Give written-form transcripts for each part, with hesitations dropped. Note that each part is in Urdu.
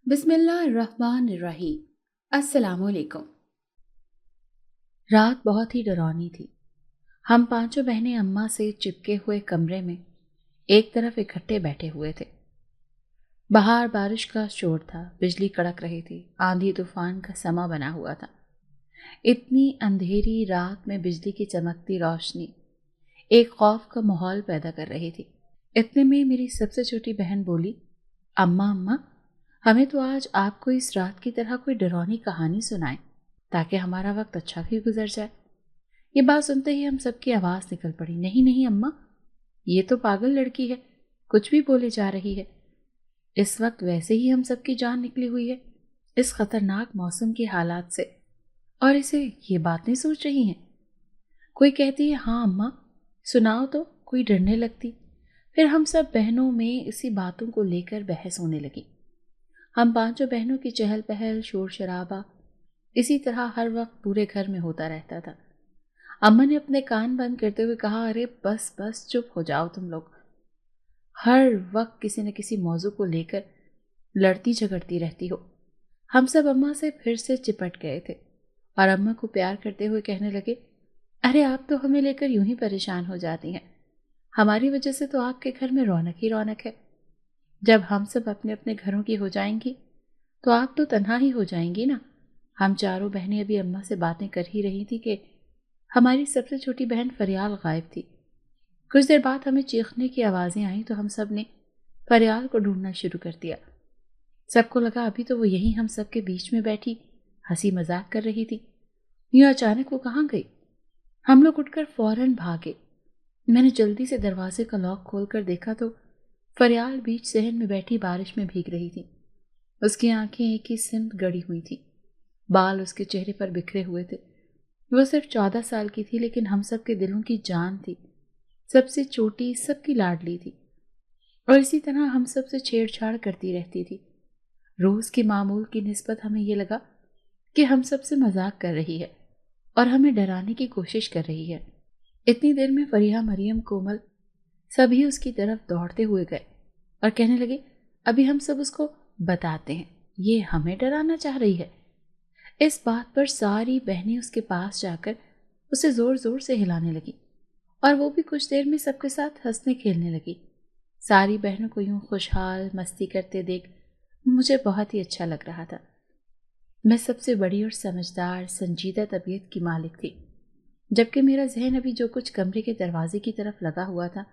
بسم اللہ الرحمن الرحیم۔ السلام علیکم۔ رات بہت ہی ڈرانی تھی۔ ہم پانچوں بہنیں اماں سے چپکے ہوئے کمرے میں ایک طرف اکٹھے بیٹھے ہوئے تھے۔ باہر بارش کا شور تھا، بجلی کڑک رہی تھی، آندھی طوفان کا سما بنا ہوا تھا۔ اتنی اندھیری رات میں بجلی کی چمکتی روشنی ایک خوف کا ماحول پیدا کر رہی تھی۔ اتنے میں میری سب سے چھوٹی بہن بولی، اماں ہمیں تو آج آپ کو اس رات کی طرح کوئی ڈراؤنی کہانی سنائیں تاکہ ہمارا وقت اچھا بھی گزر جائے۔ یہ بات سنتے ہی ہم سب کی آواز نکل پڑی، نہیں اماں، یہ تو پاگل لڑکی ہے، کچھ بھی بولے جا رہی ہے۔ اس وقت ویسے ہی ہم سب کی جان نکلی ہوئی ہے اس خطرناک موسم کے حالات سے، اور اسے یہ بات نہیں سوچ رہی ہیں۔ کوئی کہتی ہے ہاں اماں سناؤ، تو کوئی ڈرنے لگتی۔ پھر ہم سب بہنوں میں اسی باتوں کو لے کر بحث ہونے لگی۔ ہم پانچوں بہنوں کی چہل پہل، شور شرابہ اسی طرح ہر وقت پورے گھر میں ہوتا رہتا تھا۔ اماں نے اپنے کان بند کرتے ہوئے کہا، ارے بس چپ ہو جاؤ تم لوگ، ہر وقت کسی نہ کسی موضوع کو لے کر لڑتی جھگڑتی رہتی ہو۔ ہم سب اماں سے پھر سے چپٹ گئے تھے اور اماں کو پیار کرتے ہوئے کہنے لگے، ارے آپ تو ہمیں لے کر یوں ہی پریشان ہو جاتی ہیں، ہماری وجہ سے تو آپ کے گھر میں رونق ہی رونق ہے۔ جب ہم سب اپنے اپنے گھروں کی ہو جائیں گی تو آپ تو تنہا ہی ہو جائیں گی نا۔ ہم چاروں بہنیں ابھی اماں سے باتیں کر ہی رہی تھی کہ ہماری سب سے چھوٹی بہن فریال غائب تھی۔ کچھ دیر بعد ہمیں چیخنے کی آوازیں آئیں تو ہم سب نے فریال کو ڈھونڈنا شروع کر دیا۔ سب کو لگا ابھی تو وہ یہیں ہم سب کے بیچ میں بیٹھی ہنسی مذاق کر رہی تھی، یوں اچانک وہ کہاں گئی؟ ہم لوگ اٹھ کر فوراً بھاگے۔ میں نے جلدی سے دروازے کا لاک کھول کر دیکھا تو فریال بیچ صحن میں بیٹھی بارش میں بھیگ رہی تھی۔ اس کی آنکھیں ایک ہی سمت گڑی ہوئی تھی، بال اس کے چہرے پر بکھرے ہوئے تھے۔ وہ صرف 14 سال کی تھی لیکن ہم سب کے دلوں کی جان تھی، سب سے چھوٹی، سب کی لاڈلی تھی، اور اسی طرح ہم سب سے چھیڑ چھاڑ کرتی رہتی تھی۔ روز کی معمول کی نسبت ہمیں یہ لگا کہ ہم سب سے مذاق کر رہی ہے اور ہمیں ڈرانے کی کوشش کر رہی ہے۔ اتنی دیر میں فریحہ، مریم، کومل سبھی اس کی طرف دوڑتے ہوئے گئے اور کہنے لگے، ابھی ہم سب اس کو بتاتے ہیں، یہ ہمیں ڈرانا چاہ رہی ہے۔ اس بات پر ساری بہنیں اس کے پاس جا کر اسے زور زور سے ہلانے لگی اور وہ بھی کچھ دیر میں سب کے ساتھ ہنسنے کھیلنے لگی۔ ساری بہنوں کو یوں خوشحال مستی کرتے دیکھ مجھے بہت ہی اچھا لگ رہا تھا۔ میں سب سے بڑی اور سمجھدار، سنجیدہ طبیعت کی مالک تھی، جبکہ میرا ذہن ابھی جو کچھ کمرے کے دروازے کی طرف لگا ہوا تھا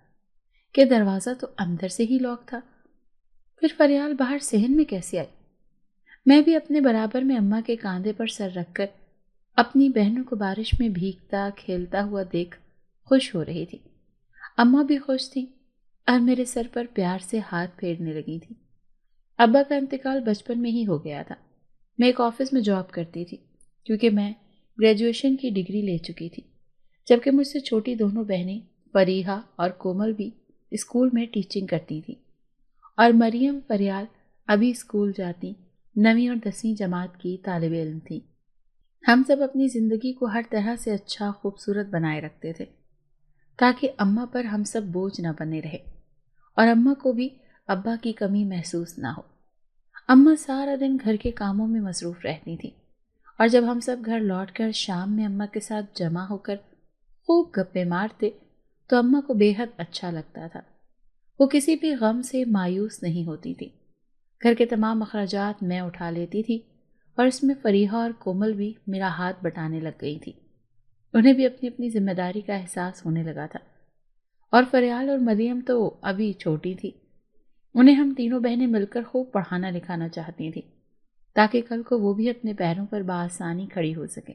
کہ دروازہ تو اندر سے ہی لاک تھا، پھر فریال باہر صحن میں کیسے آئی؟ میں بھی اپنے برابر میں اماں کے کاندھے پر سر رکھ کر اپنی بہنوں کو بارش میں بھیگتا کھیلتا ہوا دیکھ خوش ہو رہی تھی۔ اماں بھی خوش تھی اور میرے سر پر پیار سے ہاتھ پھیرنے لگی تھی۔ ابا کا انتقال بچپن میں ہی ہو گیا تھا۔ میں ایک آفس میں جاب کرتی تھی کیونکہ میں گریجویشن کی ڈگری لے چکی تھی، جبکہ مجھ سے چھوٹی دونوں بہنیں فریحہ اور کومل بھی اسکول میں ٹیچنگ کرتی تھی، اور مریم، فریال ابھی اسکول جاتی 9ویں اور 10ویں جماعت کی طالب علم تھی۔ ہم سب اپنی زندگی کو ہر طرح سے اچھا، خوبصورت بنائے رکھتے تھے تاکہ اماں پر ہم سب بوجھ نہ بنے رہے اور اماں کو بھی ابا کی کمی محسوس نہ ہو۔ اماں سارا دن گھر کے کاموں میں مصروف رہتی تھیں، اور جب ہم سب گھر لوٹ کر شام میں اماں کے ساتھ جمع ہو کر خوب گپے مارتے تو اماں کو بے حد اچھا لگتا تھا۔ وہ کسی بھی غم سے مایوس نہیں ہوتی تھی۔ گھر کے تمام اخراجات میں اٹھا لیتی تھی اور اس میں فریحہ اور کومل بھی میرا ہاتھ بٹانے لگ گئی تھی۔ انہیں بھی اپنی اپنی ذمہ داری کا احساس ہونے لگا تھا، اور فریال اور مریم تو ابھی چھوٹی تھی، انہیں ہم تینوں بہنیں مل کر خوب پڑھانا لکھانا چاہتی تھیں تاکہ کل کو وہ بھی اپنے پیروں پر بآسانی کھڑی ہو سکیں۔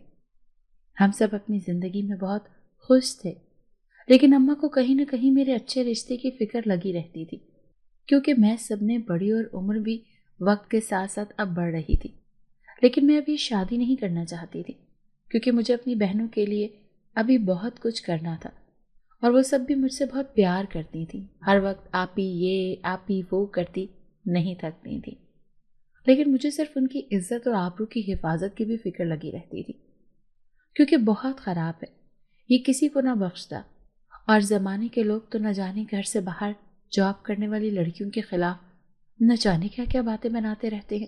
ہم سب اپنی زندگی میں بہت خوش تھے، لیکن اماں کو کہیں نہ کہیں میرے اچھے رشتے کی فکر لگی رہتی تھی، کیونکہ میں سب نے بڑی اور عمر بھی وقت کے ساتھ ساتھ اب بڑھ رہی تھی۔ لیکن میں ابھی شادی نہیں کرنا چاہتی تھی کیونکہ مجھے اپنی بہنوں کے لیے ابھی بہت کچھ کرنا تھا، اور وہ سب بھی مجھ سے بہت پیار کرتی تھیں، ہر وقت آپ ہی یہ آپ ہی وہ کرتی نہیں تھکتی تھیں۔ لیکن مجھے صرف ان کی عزت اور آبرو کی حفاظت کی بھی فکر لگی رہتی تھی، کیونکہ بہت خراب ہے، یہ کسی کو نہ بخشتا، اور زمانے کے لوگ تو نہ جانے گھر سے باہر جاب کرنے والی لڑکیوں کے خلاف نہ جانے کیا کیا باتیں بناتے رہتے ہیں۔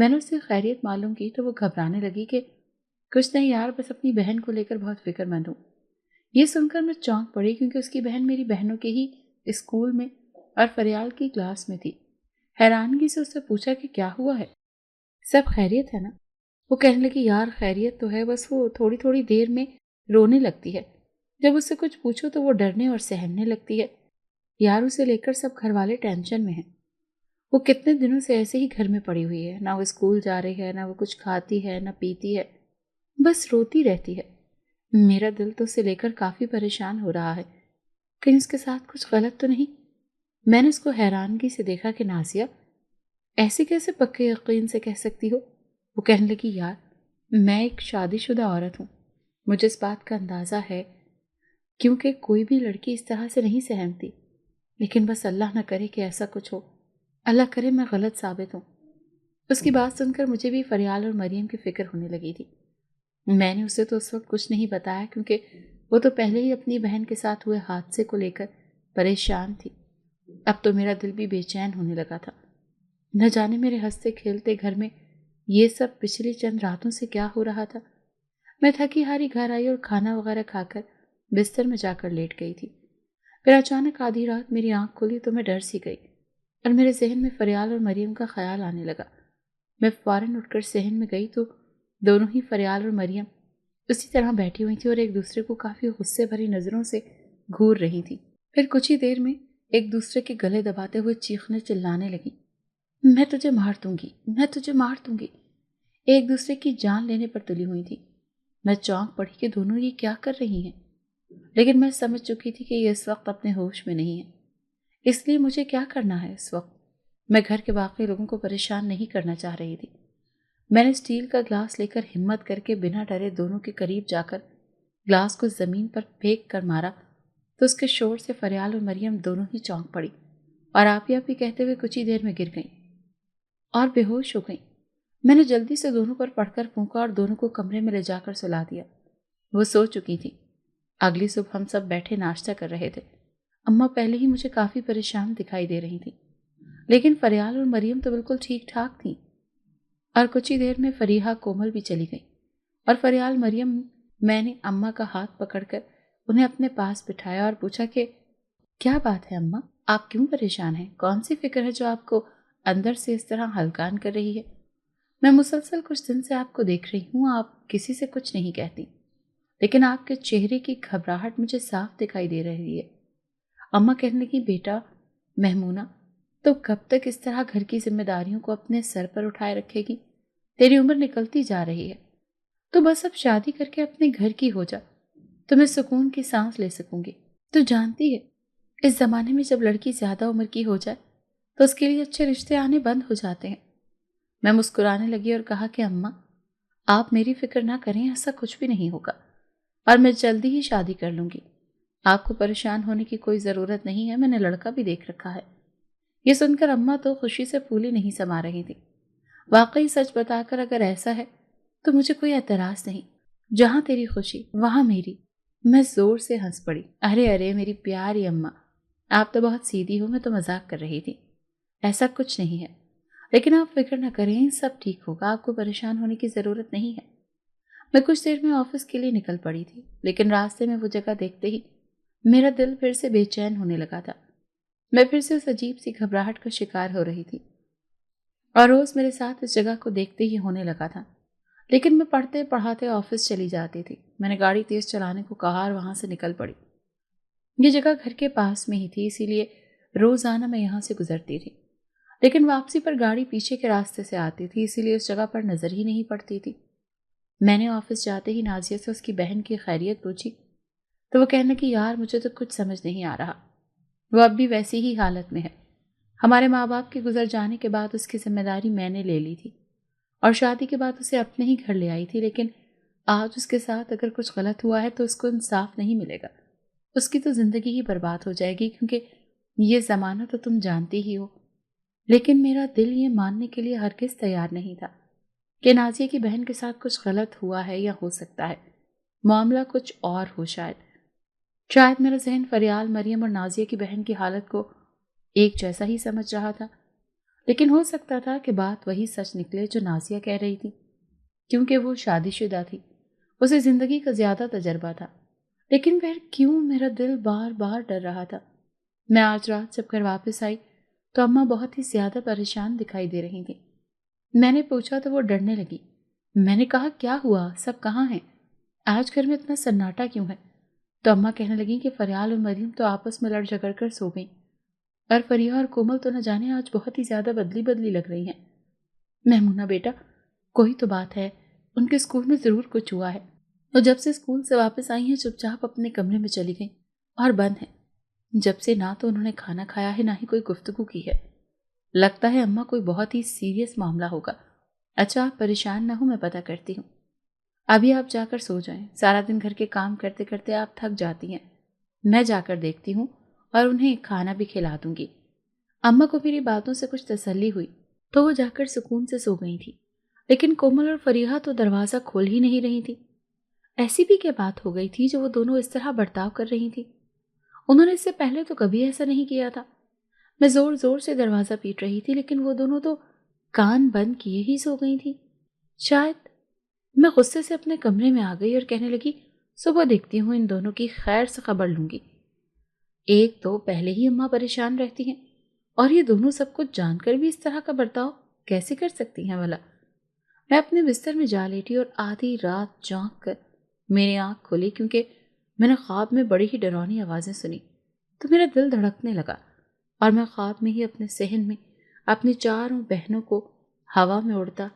میں نے اس سے خیریت معلوم کی تو وہ گھبرانے لگی کہ کچھ نہیں یار، بس اپنی بہن کو لے کر بہت فکر مند ہوں۔ یہ سن کر میں چونک پڑی کیونکہ اس کی بہن میری بہنوں کے ہی اسکول میں اور فریال کی کلاس میں تھی۔ حیرانگی سے اس سے پوچھا کہ کیا ہوا ہے، سب خیریت ہے نا؟ وہ کہنے لگی یار خیریت تو ہے، بس وہ تھوڑی تھوڑی دیر میں رونے لگتی ہے، جب اس سے کچھ پوچھو تو وہ ڈرنے اور سہمنے لگتی ہے۔ یار اسے لے کر سب گھر والے ٹینشن میں ہیں، وہ کتنے دنوں سے ایسے ہی گھر میں پڑی ہوئی ہے، نہ وہ اسکول جا رہی ہے، نہ وہ کچھ کھاتی ہے، نہ پیتی ہے، بس روتی رہتی ہے۔ میرا دل تو اسے لے کر کافی پریشان ہو رہا ہے، کہیں اس کے ساتھ کچھ غلط تو نہیں۔ میں نے اس کو حیرانگی سے دیکھا کہ نازیہ ایسے کیسے پکے یقین سے کہہ سکتی ہو؟ وہ کہنے لگی یار میں ایک شادی شدہ عورت ہوں، مجھے اس بات کا اندازہ ہے، کیونکہ کوئی بھی لڑکی اس طرح سے نہیں سہمتی، لیکن بس اللہ نہ کرے کہ ایسا کچھ ہو، اللہ کرے میں غلط ثابت ہوں۔ اس کی بات سن کر مجھے بھی فریال اور مریم کی فکر ہونے لگی تھی۔ میں نے اسے تو اس وقت کچھ نہیں بتایا کیونکہ وہ تو پہلے ہی اپنی بہن کے ساتھ ہوئے حادثے کو لے کر پریشان تھی۔ اب تو میرا دل بھی بے چین ہونے لگا تھا، نہ جانے میرے ہنستے کھیلتے گھر میں یہ سب پچھلی چند راتوں سے کیا ہو رہا تھا۔ میں تھکی ہاری گھر آئی اور کھانا وغیرہ کھا کر بستر میں جا کر لیٹ گئی تھی۔ پھر اچانک آدھی رات میری آنکھ کھلی تو میں ڈر سی گئی اور میرے ذہن میں فریال اور مریم کا خیال آنے لگا۔ میں فوراً اٹھ کر صحن میں گئی تو دونوں ہی فریال اور مریم اسی طرح بیٹھی ہوئی تھی اور ایک دوسرے کو کافی غصے بھری نظروں سے گھور رہی تھی۔ پھر کچھ ہی دیر میں ایک دوسرے کے گلے دباتے ہوئے چیخنے چلانے لگی، میں تجھے مار دوں گی، میں تجھے مار دوں گی۔ ایک دوسرے کی جان لینے پر تلی ہوئی تھی۔ میں چونک پڑی کہ دونوں یہ کیا کر رہی ہیں، لیکن میں سمجھ چکی تھی کہ یہ اس وقت اپنے ہوش میں نہیں ہے، اس لیے مجھے کیا کرنا ہے اس وقت؟ میں گھر کے باقی لوگوں کو پریشان نہیں کرنا چاہ رہی تھی۔ میں نے اسٹیل کا گلاس لے کر ہمت کر کے بنا ڈرے دونوں کے قریب جا کر گلاس کو زمین پر پھینک کر مارا تو اس کے شور سے فریال اور مریم دونوں ہی چونک پڑی اور آپ ہی کہتے ہوئے کچھ ہی دیر میں گر گئیں اور بے ہوش ہو گئیں۔ میں نے جلدی سے دونوں پر پڑھ کر پھونکا اور دونوں کو کمرے میں لے جا کر سلا دیا۔ وہ سو چکی تھی۔ اگلی صبح ہم سب بیٹھے ناشتہ کر رہے تھے۔ اماں پہلے ہی مجھے کافی پریشان دکھائی دے رہی تھی، لیکن فریال اور مریم تو بالکل ٹھیک ٹھاک تھیں۔ اور کچھ ہی دیر میں فریحہ کومل بھی چلی گئی اور فریال مریم میں نے اماں کا ہاتھ پکڑ کر انہیں اپنے پاس بٹھایا اور پوچھا کہ کیا بات ہے اماں، آپ کیوں پریشان ہیں؟ کون سی فکر ہے جو آپ کو اندر سے اس طرح ہلکان کر رہی ہے؟ میں مسلسل کچھ دن سے آپ کو دیکھ رہی ہوں، آپ کسی سے کچھ نہیں کہتی، لیکن آپ کے چہرے کی گھبراہٹ مجھے صاف دکھائی دے رہی ہے۔ اماں کہنے لگی بیٹا مہمونہ، تو کب تک اس طرح گھر کی ذمہ داریوں کو اپنے سر پر اٹھائے رکھے گی؟ تیری عمر نکلتی جا رہی ہے، تو بس اب شادی کر کے اپنے گھر کی ہو جا، تو میں سکون کی سانس لے سکوں گی۔ تو جانتی ہے اس زمانے میں جب لڑکی زیادہ عمر کی ہو جائے تو اس کے لیے اچھے رشتے آنے بند ہو جاتے ہیں۔ میں مسکرانے لگی اور کہا کہ اماں آپ میری فکر نہ کریں، ایسا کچھ بھی نہیں ہوگا اور میں جلدی ہی شادی کر لوں گی، آپ کو پریشان ہونے کی کوئی ضرورت نہیں ہے، میں نے لڑکا بھی دیکھ رکھا ہے۔ یہ سن کر اماں تو خوشی سے پھولی نہیں سما رہی تھی۔ واقعی سچ بتا کر اگر ایسا ہے تو مجھے کوئی اعتراض نہیں، جہاں تیری خوشی وہاں میری۔ میں زور سے ہنس پڑی، ارے ارے میری پیاری اماں، آپ تو بہت سیدھی ہو، میں تو مذاق کر رہی تھی، ایسا کچھ نہیں ہے، لیکن آپ فکر نہ کریں، سب ٹھیک ہوگا، آپ کو پریشان ہونے کی ضرورت نہیں ہے۔ میں کچھ دیر میں آفس کے لیے نکل پڑی تھی، لیکن راستے میں وہ جگہ دیکھتے ہی میرا دل پھر سے بے چین ہونے لگا تھا۔ میں پھر سے اس عجیب سی گھبراہٹ کا شکار ہو رہی تھی اور روز میرے ساتھ اس جگہ کو دیکھتے ہی ہونے لگا تھا، لیکن میں پڑھتے پڑھاتے آفس چلی جاتی تھی۔ میں نے گاڑی تیز چلانے کو کہا اور وہاں سے نکل پڑی۔ یہ جگہ گھر کے پاس میں ہی تھی، اسی لیے روزانہ میں یہاں سے گزرتی تھی، لیکن واپسی پر گاڑی پیچھے کے راستے سے آتی تھی، اسی لیے اس جگہ پر نظر ہی نہیں پڑتی تھی۔ میں نے آفس جاتے ہی نازیہ سے اس کی بہن کی خیریت پوچھی تو وہ کہنے کہ یار مجھے تو کچھ سمجھ نہیں آ رہا، وہ اب بھی ویسی ہی حالت میں ہے۔ ہمارے ماں باپ کے گزر جانے کے بعد اس کی ذمہ داری میں نے لے لی تھی اور شادی کے بعد اسے اپنے ہی گھر لے آئی تھی، لیکن آج اس کے ساتھ اگر کچھ غلط ہوا ہے تو اس کو انصاف نہیں ملے گا، اس کی تو زندگی ہی برباد ہو جائے گی، کیونکہ یہ زمانہ تو تم جانتی ہی ہو۔ لیکن میرا دل یہ ماننے کے لیے ہرگز تیار نہیں تھا کہ نازیہ کی بہن کے ساتھ کچھ غلط ہوا ہے یا ہو سکتا ہے معاملہ کچھ اور ہو۔ شاید میرا ذہن فریال، مریم اور نازیہ کی بہن کی حالت کو ایک جیسا ہی سمجھ رہا تھا۔ لیکن ہو سکتا تھا کہ بات وہی سچ نکلے جو نازیہ کہہ رہی تھی، کیونکہ وہ شادی شدہ تھی، اسے زندگی کا زیادہ تجربہ تھا۔ لیکن پھر کیوں میرا دل بار بار ڈر رہا تھا؟ میں آج رات جب گھر واپس آئی تو اماں بہت ہی زیادہ پریشان دکھائی دے رہی تھیں۔ میں نے پوچھا تو وہ ڈرنے لگی۔ میں نے کہا کیا ہوا، سب کہاں ہیں؟ آج گھر میں اتنا سناٹا کیوں ہے؟ تو اماں کہنے لگیں کہ فریال اور مریم تو آپس میں لڑ جھگڑ کر سو گئیں، اور فریحہ اور کومل تو نہ جانے آج بہت ہی زیادہ بدلی بدلی لگ رہی ہیں۔ میمونہ بیٹا، کوئی تو بات ہے، ان کے اسکول میں ضرور کچھ ہوا ہے۔ وہ جب سے اسکول سے واپس آئی ہیں چپ چاپ اپنے کمرے میں چلی گئیں اور بند ہیں۔ جب سے نہ تو انہوں نے کھانا کھایا ہے نہ ہی کوئی گفتگو کی ہے۔ لگتا ہے اماں کوئی بہت ہی سیریس معاملہ ہوگا۔ اچھا آپ پریشان نہ ہو، میں پتہ کرتی ہوں۔ ابھی آپ جا کر سو جائیں، سارا دن گھر کے کام کرتے کرتے آپ تھک جاتی ہیں۔ میں جا کر دیکھتی ہوں اور انہیں کھانا بھی کھلا دوں گی۔ اماں کو میری باتوں سے کچھ تسلی ہوئی تو وہ جا کر سکون سے سو گئی تھی، لیکن کومل اور فریحہ تو دروازہ کھول ہی نہیں رہی تھی۔ ایسی بھی کیا بات ہو گئی تھی جو وہ دونوں اس طرح برتاؤ کر رہی تھی؟ انہوں نے اس سے پہلے تو کبھی ایسا نہیں کیا تھا۔ میں زور زور سے دروازہ پیٹ رہی تھی لیکن وہ دونوں تو کان بند کیے ہی سو گئی تھی۔ شاید میں غصے سے اپنے کمرے میں آ گئی اور کہنے لگی صبح دیکھتی ہوں ان دونوں کی خیر سے خبر لوں گی۔ ایک تو پہلے ہی اماں پریشان رہتی ہیں اور یہ دونوں سب کچھ جان کر بھی اس طرح کا برتاؤ کیسے کر سکتی ہیں بھلا؟ میں اپنے بستر میں جا لیٹی اور آدھی رات جاگ کر میری آنکھ کھلی کیونکہ میں نے خواب میں بڑی ہی ڈراؤنی آوازیں سنی تو میرا دل دھڑکنے لگا اور میں خواب میں ہی اپنے صحن میں اپنی چاروں بہنوں کو ہوا میں اڑتا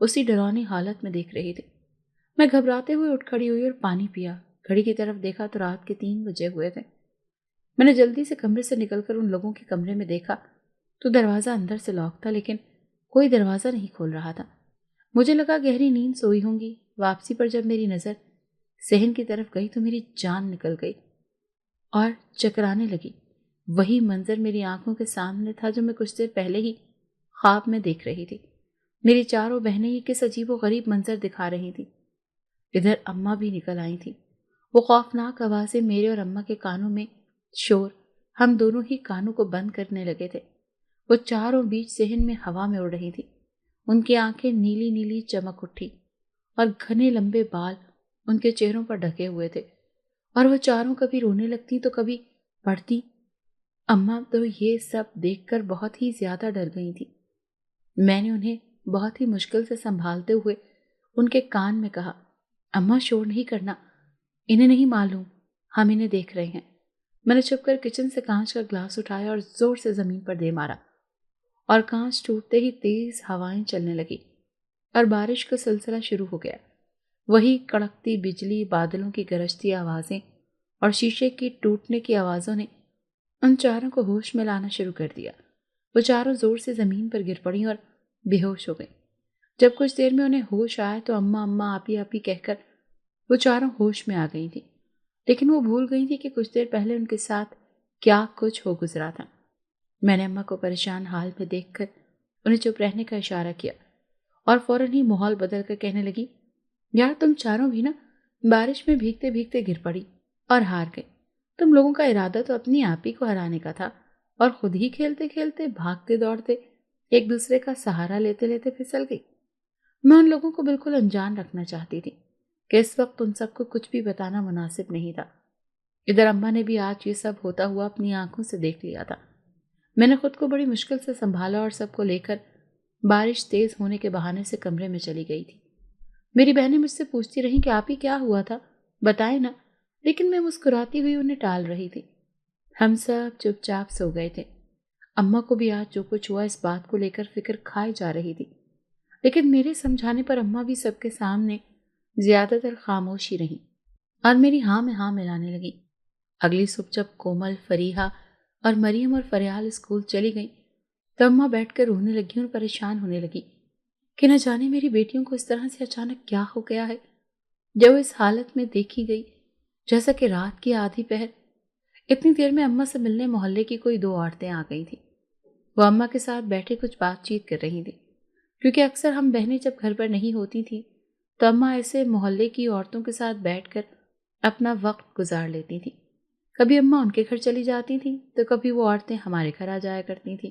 اسی ڈراؤنی حالت میں دیکھ رہی تھی۔ میں گھبراتے ہوئے اٹھ کھڑی ہوئی اور پانی پیا، گھڑی کی طرف دیکھا تو رات کے 3 بجے ہوئے تھے۔ میں نے جلدی سے کمرے سے نکل کر ان لوگوں کے کمرے میں دیکھا تو دروازہ اندر سے لاک تھا لیکن کوئی دروازہ نہیں کھول رہا تھا۔ مجھے لگا گہری نیند سوئی ہوں گی۔ واپسی پر جب میری نظر صحن کی طرف گئی تو میری جان نکل گئی اور چکرانے لگی۔ وہی منظر میری آنکھوں کے سامنے تھا جو میں کچھ دیر پہلے ہی خواب میں دیکھ رہی تھی۔ میری چاروں بہنیں ہی کس عجیب و غریب منظر دکھا رہی تھی۔ ادھر اماں بھی نکل آئی تھی۔ وہ خوفناک آوازیں میرے اور اماں کے کانوں میں، شور ہم دونوں ہی کانوں کو بند کرنے لگے تھے۔ وہ چاروں بیچ صحن میں ہوا میں اڑ رہی تھی۔ ان کی آنکھیں نیلی نیلی چمک اٹھی اور گھنے لمبے بال ان کے چہروں پر ڈھکے ہوئے تھے، اور وہ چاروں کبھی رونے لگتی تو کبھی پڑھتی۔ اماں تو یہ سب دیکھ کر بہت ہی زیادہ ڈر گئی تھی۔ میں نے انہیں بہت ہی مشکل سے سنبھالتے ہوئے ان کے کان میں کہا، اماں شور نہیں کرنا، انہیں نہیں معلوم ہم انہیں دیکھ رہے ہیں۔ میں نے چھپ کر کچن سے کانچ کا گلاس اٹھایا اور زور سے زمین پر دے مارا، اور کانچ ٹوٹتے ہی تیز ہوائیں چلنے لگی اور بارش کا سلسلہ شروع ہو گیا۔ وہی کڑکتی بجلی، بادلوں کی گرجتی آوازیں اور شیشے کی ٹوٹنے کی آوازوں نے ان چاروں کو ہوش میں لانا شروع کر دیا۔ وہ چاروں زور سے زمین پر گر پڑیں اور بے ہوش ہو گئیں۔ جب کچھ دیر میں انہیں ہوش آیا تو اماں اماں آپی آپی کہہ کر وہ چاروں ہوش میں آ گئی تھیں، لیکن وہ بھول گئی تھی کہ کچھ دیر پہلے ان کے ساتھ کیا کچھ ہو گزرا تھا۔ میں نے اماں کو پریشان حال میں دیکھ کر انہیں چپ رہنے کا اشارہ کیا اور فوراً ہی ماحول بدل کر کہنے لگی، یار تم چاروں بھی نا بارش میں بھیگتے بھیگتے گر پڑی اور ہار گئے۔ تم لوگوں کا ارادہ تو اپنی آپی کو ہرانے کا تھا اور خود ہی کھیلتے کھیلتے بھاگتے دوڑتے ایک دوسرے کا سہارا لیتے لیتے پھسل گئی۔ میں ان لوگوں کو بالکل انجان رکھنا چاہتی تھی کہ اس وقت ان سب کو کچھ بھی بتانا مناسب نہیں تھا۔ ادھر اماں نے بھی آج یہ سب ہوتا ہوا اپنی آنکھوں سے دیکھ لیا تھا۔ میں نے خود کو بڑی مشکل سے سنبھالا اور سب کو لے کر بارش تیز ہونے کے بہانے سے کمرے میں چلی گئی تھی۔ میری بہنیں مجھ سے پوچھتی رہیں کہ آپ ہی کیا ہوا تھا، بتائیں نا، لیکن میں مسکراتی ہوئی انہیں ٹال رہی تھی۔ ہم سب چپ چاپ سو گئے تھے۔ اماں کو بھی آج جو کچھ ہوا اس بات کو لے کر فکر کھائی جا رہی تھی، لیکن میرے سمجھانے پر اماں بھی سب کے سامنے زیادہ تر خاموش ہی رہیں اور میری ہاں میں ہاں ملانے لگی۔ اگلی صبح جب کومل، فریحہ اور مریم اور فریال اسکول چلی گئیں تو اماں بیٹھ کر رونے لگی اور پریشان ہونے لگی کہ نہ جانے میری بیٹیوں کو اس طرح سے اچانک کیا ہو گیا ہے جب وہ اس حالت میں دیکھی گئی جیسا کہ رات کی آدھی پہر۔ اتنی دیر میں اماں سے ملنے محلے کی کوئی 2 عورتیں آ گئی تھیں۔ وہ اماں کے ساتھ بیٹھے کچھ بات چیت کر رہی تھیں، کیونکہ اکثر ہم بہنیں جب گھر پر نہیں ہوتی تھیں تو اماں ایسے محلے کی عورتوں کے ساتھ بیٹھ کر اپنا وقت گزار لیتی تھیں۔ کبھی اماں ان کے گھر چلی جاتی تھیں تو کبھی وہ عورتیں ہمارے گھر آ جایا کرتی تھیں۔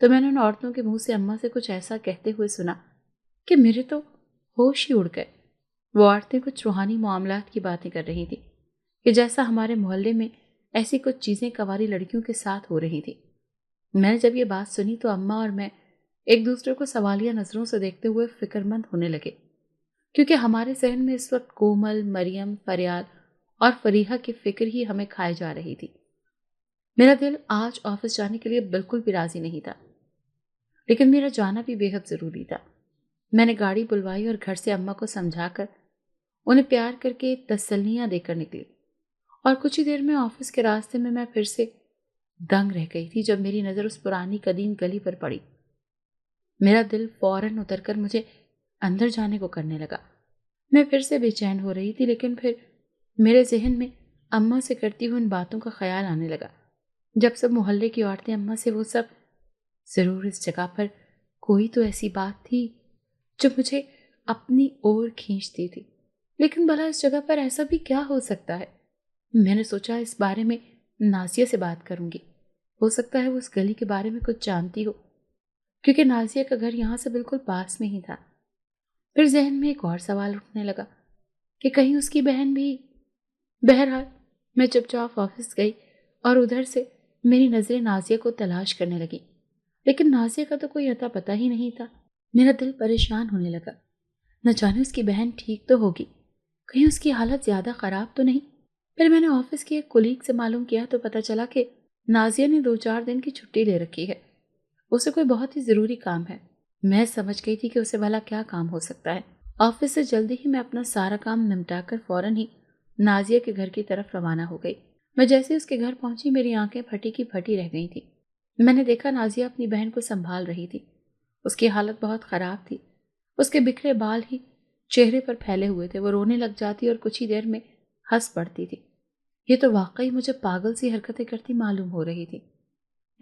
تو میں نے ان عورتوں کے منہ سے اماں سے کچھ ایسا کہتے ہوئے سنا کہ میرے تو ہوش ہی اڑ گئے. وہ عورتیں کچھ روحانی معاملات کی باتیں کر رہی تھیں کہ جیسا ہمارے محلے میں ایسی کچھ چیزیں کنواری لڑکیوں کے ساتھ ہو رہی تھی. میں نے جب یہ بات سنی تو اماں اور میں ایک دوسرے کو سوالیہ نظروں سے دیکھتے ہوئے فکر مند ہونے لگے، کیونکہ ہمارے ذہن میں اس وقت کومل، مریم، فریال اور فریحہ کی فکر ہی ہمیں کھائے جا رہی تھی. میرا دل آج آفس جانے کے لیے بالکل بھی راضی نہیں تھا، لیکن میرا جانا بھی بے حد ضروری تھا. میں نے گاڑی بلوائی اور گھر سے اماں کو سمجھا کر انہیں پیار کر کے تسلیاں دے کر نکلی. اور کچھ ہی دیر میں آفس کے راستے میں پھر سے دنگ رہ گئی تھی جب میری نظر اس پرانی قدیم گلی پر پڑی. میرا دل فوراً اتر کر مجھے اندر جانے کو کرنے لگا. میں پھر سے بے چین ہو رہی تھی، لیکن پھر میرے ذہن میں اماں سے کرتی ہوئی ان باتوں کا خیال آنے لگا جب سب محلے کی عورتیں اماں سے وہ سب ضرور اس جگہ پر کوئی تو ایسی بات تھی جو مجھے اپنی اور کھینچتی تھی. لیکن بھلا اس جگہ پر ایسا بھی کیا ہو سکتا ہے؟ میں نے سوچا اس بارے میں نازیہ سے بات کروں گی. ہو سکتا ہے وہ اس گلی کے بارے میں کچھ جانتی ہو، کیونکہ نازیہ کا گھر یہاں سے بالکل پاس میں ہی تھا. پھر ذہن میں ایک اور سوال اٹھنے لگا کہ کہیں اس کی بہن بھی. بہرحال میں چپ چاپ آفس گئی اور ادھر سے میری نظریں نازیہ کو تلاش کرنے لگی، لیکن نازیہ کا تو کوئی اتا پتہ ہی نہیں تھا. میرا دل پریشان ہونے لگا. نہ جانے اس کی بہن ٹھیک تو ہوگی، کہیں اس کی حالت زیادہ خراب تو نہیں. پھر میں نے آفس کی ایک کولیگ سے معلوم کیا تو پتہ چلا کہ نازیہ نے 2-4 دن کی چھٹی لے رکھی ہے. اسے کوئی بہت ہی ضروری کام ہے. میں سمجھ گئی تھی کہ اسے بھلا کیا کام ہو سکتا ہے. آفس سے جلدی ہی میں اپنا سارا کام نمٹا کر فوراً ہی نازیہ کے گھر کی طرف روانہ ہو گئی. میں جیسے اس کے گھر پہنچی میری آنکھیں پھٹی کی پھٹی رہ گئی تھیں. میں نے دیکھا نازیہ اپنی بہن کو سنبھال رہی تھی. اس کی حالت بہت خراب تھی. اس کے بکھرے بال ہی چہرے پر پھیلے ہوئے تھے. وہ رونے لگ جاتی اور کچھ ہی دیر میں ہنس پڑتی تھی. یہ تو واقعی مجھے پاگل سی حرکتیں کرتی معلوم ہو رہی تھی،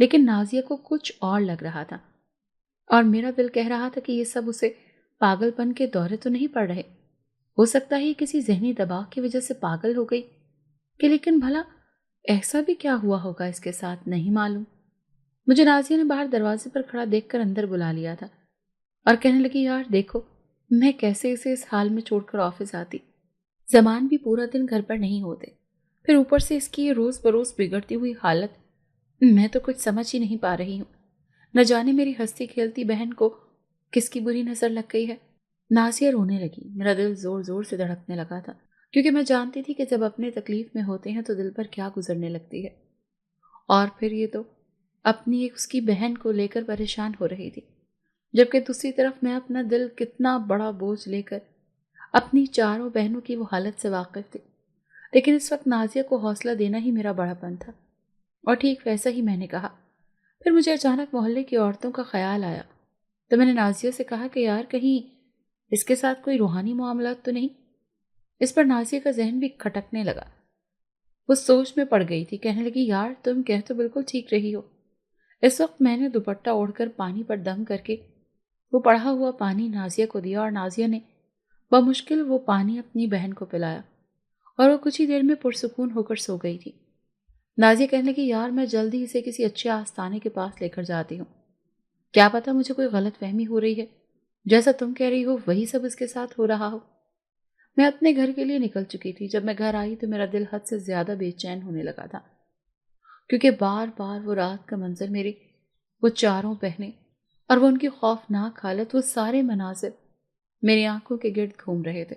لیکن نازیہ کو کچھ اور لگ رہا تھا اور میرا دل کہہ رہا تھا کہ یہ سب اسے پاگل پن کے دورے تو نہیں پڑ رہے. ہو سکتا ہے کسی ذہنی دباؤ کی وجہ سے پاگل ہو گئی کہ لیکن بھلا ایسا بھی کیا ہوا ہوگا اس کے ساتھ نہیں معلوم. مجھے نازیہ نے باہر دروازے پر کھڑا دیکھ کر اندر بلا لیا تھا اور کہنے لگی یار دیکھو میں کیسے اسے اس حال میں چھوڑ کر آفس آتی. زمان بھی پورا دن گھر پر نہیں ہوتے، پھر اوپر سے اس کی یہ روز بروز بگڑتی ہوئی حالت. میں تو کچھ سمجھ ہی نہیں پا رہی ہوں. نہ جانے میری ہنستی کھیلتی بہن کو کس کی بری نظر لگ گئی ہے. نازیہ رونے لگی. میرا دل زور زور سے دھڑکنے لگا تھا، کیونکہ میں جانتی تھی کہ جب اپنے تکلیف میں ہوتے ہیں تو دل پر کیا گزرنے لگتی ہے. اور پھر یہ تو اپنی ایک اس کی بہن کو لے کر پریشان ہو رہی تھی، جبکہ دوسری طرف میں اپنا دل کتنا بڑا بوجھ لے کر اپنی چاروں بہنوں کی وہ حالت سے واقف تھی. لیکن اس وقت نازیہ کو حوصلہ دینا ہی میرا بڑا پن تھا، اور ٹھیک ویسا ہی میں نے کہا. پھر مجھے اچانک محلے کی عورتوں کا خیال آیا تو میں نے نازیہ سے کہا کہ یار کہیں اس کے ساتھ کوئی روحانی معاملات تو نہیں. اس پر نازیہ کا ذہن بھی کھٹکنے لگا. وہ سوچ میں پڑ گئی تھی. کہنے لگی یار تم کہہ تو بالکل ٹھیک رہی ہو. اس وقت میں نے دوپٹہ اوڑھ کر پانی پر دم کر کے وہ پڑھا ہوا پانی نازیہ کو دیا اور نازیہ نے بمشکل وہ پانی اپنی بہن کو پلایا اور وہ کچھ ہی دیر میں پرسکون ہو کر سو گئی تھی. نازیہ کہنے لگی یار میں جلدی اسے کسی اچھے آستانے کے پاس لے کر جاتی ہوں. کیا پتا مجھے کوئی غلط فہمی ہو رہی ہے، جیسا تم کہہ رہی ہو وہی سب اس کے ساتھ ہو رہا ہو. میں اپنے گھر کے لیے نکل چکی تھی. جب میں گھر آئی تو میرا دل حد سے زیادہ بے چین ہونے لگا تھا، کیونکہ بار بار وہ رات کا منظر، میری وہ چاروں بہنیں اور وہ ان کی خوفناک حالت، وہ سارے مناظر میری آنکھوں کے گرد گھوم رہے تھے.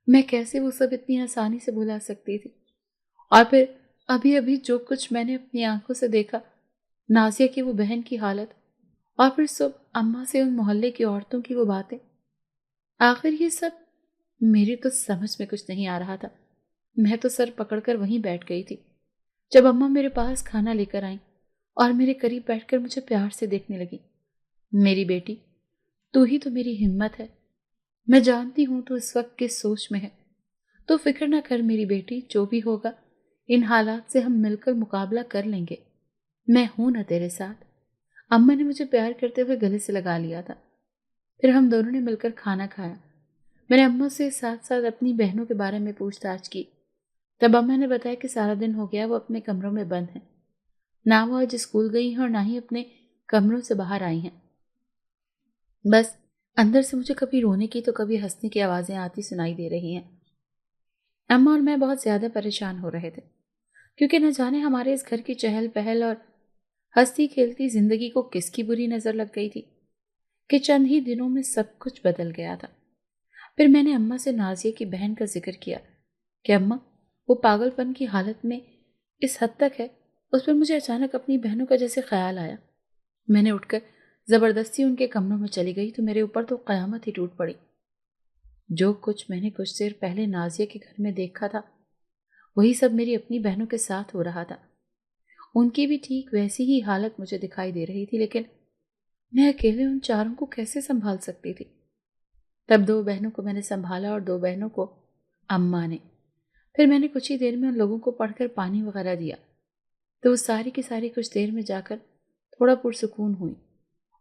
میں کیسے وہ سب اتنی آسانی سے بھلا سکتی تھی؟ اور پھر ابھی ابھی جو کچھ میں نے اپنی آنکھوں سے دیکھا، نازیہ کی وہ بہن کی حالت، اور پھر صبح اماں سے ان محلے کی عورتوں کی وہ باتیں، آخر یہ سب میری تو سمجھ میں کچھ نہیں آ رہا تھا. میں تو سر پکڑ کر وہیں بیٹھ گئی تھی جب اماں میرے پاس کھانا لے کر آئیں اور میرے قریب بیٹھ کر مجھے پیار سے دیکھنے لگی. میری بیٹی، تو ہی تو میری ہمت ہے. میں جانتی ہوں تو اس وقت کس سوچ میں ہے. تو فکر نہ کر میری بیٹی، جو بھی ہوگا ان حالات سے ہم مل کر مقابلہ کر لیں گے. میں ہوں نا تیرے ساتھ. اماں نے مجھے پیار کرتے ہوئے گلے سے لگا لیا تھا. پھر ہم دونوں نے مل کر کھانا کھایا. میں نے اماں سے ساتھ ساتھ اپنی بہنوں کے بارے میں پوچھ تاچھ کی. تب اما نے بتایا کہ سارا دن ہو گیا وہ اپنے کمروں میں بند ہیں، نہ وہ آج اسکول گئی ہیں اور نہ ہی اپنے کمروں سے باہر آئی ہیں۔ بس اندر سے مجھے کبھی رونے کی تو کبھی ہنسنے کی آوازیں آتی سنائی دے رہی ہیں۔ اما اور میں بہت زیادہ پریشان ہو رہے تھے، کیونکہ نہ جانے ہمارے اس گھر کی چہل پہل اور ہنستی کھیلتی زندگی کو کس کی بری نظر لگ گئی تھی کہ چند ہی دنوں میں سب کچھ بدل گیا تھا۔ پھر میں نے اماں سے نازیہ کی بہن کا ذکر کیا کہ اماں وہ پاگل پن کی حالت میں اس حد تک ہے۔ اس پر مجھے اچانک اپنی بہنوں کا جیسے خیال آیا۔ میں نے اٹھ کر زبردستی ان کے کمروں میں چلی گئی تو میرے اوپر تو قیامت ہی ٹوٹ پڑی۔ جو کچھ میں نے کچھ دیر پہلے نازیہ کے گھر میں دیکھا تھا وہی سب میری اپنی بہنوں کے ساتھ ہو رہا تھا۔ ان کی بھی ٹھیک ویسی ہی حالت مجھے دکھائی دے رہی تھی، لیکن میں اکیلے ان چاروں کو کیسے سنبھال سکتی تھی؟ تب 2 بہنوں کو میں نے سنبھالا اور 2 بہنوں کو اماں نے۔ پھر میں نے کچھ ہی دیر میں ان لوگوں کو پڑھ کر پانی وغیرہ دیا تو وہ ساری کی ساری کچھ دیر میں جا کر تھوڑا پرسکون ہوئی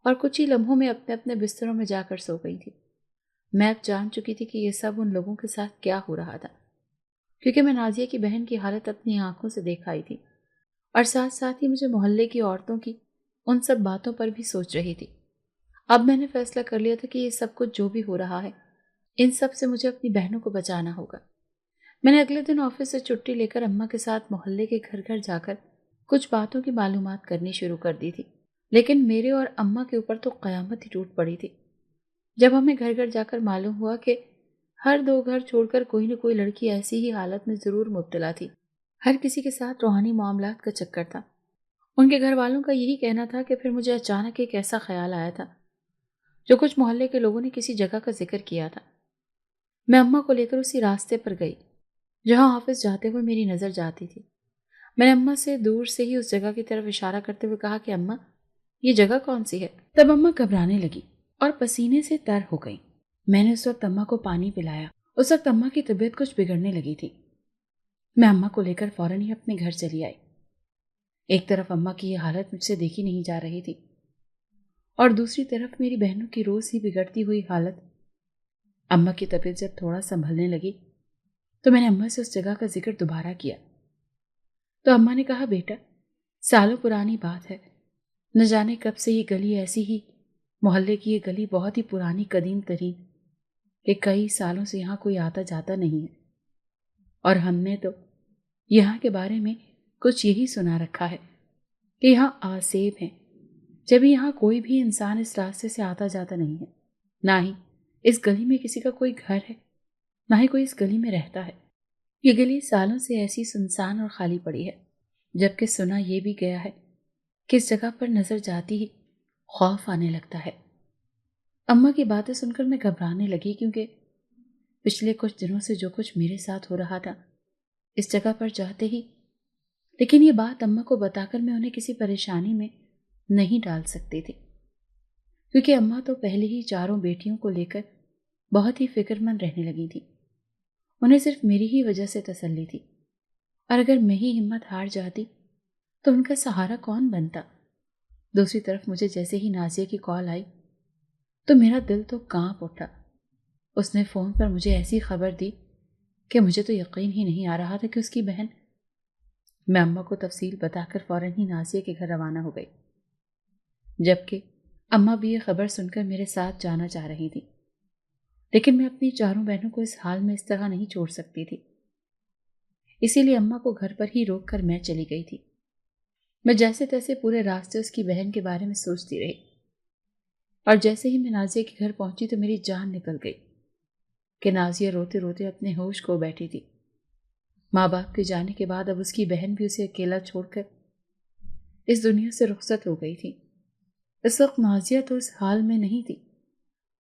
اور کچھ ہی لمحوں میں اپنے اپنے بستروں میں جا کر سو گئی تھی۔ میں اب جان چکی تھی کہ یہ سب ان لوگوں کے ساتھ کیا ہو رہا تھا، کیونکہ میں نازیہ کی بہن کی حالت اپنی آنکھوں سے دیکھ آئی تھی اور ساتھ ساتھ ہی مجھے محلے کی عورتوں کی ان سب باتوں پر بھی سوچ رہی تھی۔ اب میں نے فیصلہ کر لیا تھا کہ یہ سب کچھ جو بھی ہو رہا ہے ان سب سے مجھے اپنی بہنوں کو بچانا ہوگا۔ میں نے اگلے دن آفس سے چھٹی لے کر اماں کے ساتھ محلے کے گھر گھر جا کر کچھ باتوں کی معلومات کرنی شروع کر دی تھی، لیکن میرے اور اماں کے اوپر تو قیامت ہی ٹوٹ پڑی تھی جب ہمیں گھر گھر جا کر معلوم ہوا کہ ہر 2 گھر چھوڑ کر کوئی نہ کوئی لڑکی ایسی ہی حالت میں ضرور مبتلا تھی۔ ہر کسی کے ساتھ روحانی معاملات کا چکر تھا۔ ان کے گھر والوں کا یہی کہنا تھا کہ پھر مجھے اچانک ایک ایسا خیال آیا تھا جو کچھ محلے کے لوگوں نے کسی جگہ کا ذکر کیا تھا۔ میں اماں کو لے کر اسی راستے پر گئی جہاں آفس جاتے ہوئے میری نظر جاتی تھی۔ میں نے اماں سے دور سے ہی اس جگہ کی طرف اشارہ کرتے ہوئے کہا کہ اماں یہ جگہ کون سی ہے؟ تب اماں گھبرانے لگی اور پسینے سے تر ہو گئی۔ میں نے اس وقت اماں کو پانی پلایا۔ اس وقت اماں کی طبیعت کچھ بگڑنے لگی تھی۔ میں اماں کو لے کر فوراً ہی اپنے گھر چلی آئی۔ ایک طرف اماں کی یہ حالت مجھ سے دیکھی نہیں جا رہی تھی اور دوسری طرف میری بہنوں کی روز ہی بگڑتی ہوئی حالت۔ اماں کی طبیعت جب تھوڑا سنبھلنے لگی تو میں نے اماں سے اس جگہ کا ذکر دوبارہ کیا تو اماں نے کہا بیٹا سالوں پرانی بات ہے، نہ جانے کب سے یہ گلی ایسی ہی، محلے کی یہ گلی بہت ہی پرانی قدیم ترین کہ کئی سالوں سے یہاں کوئی آتا جاتا نہیں ہے، اور ہم نے تو یہاں کے بارے میں کچھ یہی سنا رکھا ہے کہ یہاں آسیب ہیں، جب یہاں کوئی بھی انسان اس راستے سے آتا جاتا نہیں ہے، نہ ہی اس گلی میں کسی کا کوئی گھر ہے، نہ ہی کوئی اس گلی میں رہتا ہے۔ یہ گلی سالوں سے ایسی سنسان اور خالی پڑی ہے، جبکہ سنا یہ بھی گیا ہے کہ اس جگہ پر نظر جاتی ہی خوف آنے لگتا ہے۔ اماں کی باتیں سن کر میں گھبرانے لگی، کیونکہ پچھلے کچھ دنوں سے جو کچھ میرے ساتھ ہو رہا تھا اس جگہ پر جاتے ہی، لیکن یہ بات اماں کو بتا کر میں انہیں کسی پریشانی میں نہیں ڈال سکتی تھی، کیونکہ اماں تو پہلے ہی 4 بیٹیوں کو لے کر بہت ہی فکر مند رہنے لگی تھی۔ انہیں صرف میری ہی وجہ سے تسلی تھی، اور اگر میں ہی ہمت ہار جاتی تو ان کا سہارا کون بنتا؟ دوسری طرف مجھے جیسے ہی نازیہ کی کال آئی تو میرا دل تو کانپ اٹھا۔ اس نے فون پر مجھے ایسی خبر دی کہ مجھے تو یقین ہی نہیں آ رہا تھا کہ اس کی بہن۔ میں اماں کو تفصیل بتا کر فوراً ہی نازیہ کے گھر روانہ ہو گئی، جبکہ اماں بھی یہ خبر سن کر میرے ساتھ جانا چاہ رہی تھی، لیکن میں اپنی 4 بہنوں کو اس حال میں اس طرح نہیں چھوڑ سکتی تھی، اسی لیے اماں کو گھر پر ہی روک کر میں چلی گئی تھی۔ میں جیسے تیسے پورے راستے اس کی بہن کے بارے میں سوچتی رہی، اور جیسے ہی میں نازیہ کے گھر پہنچی تو میری جان نکل گئی کہ نازیہ روتے روتے اپنے ہوش کھو بیٹھی تھی۔ ماں باپ کے جانے کے بعد اب اس کی بہن بھی اسے اکیلا چھوڑ کر اس دنیا سے رخصت ہو گئی تھی۔ اس وقت نازیہ تو اس حال میں نہیں تھی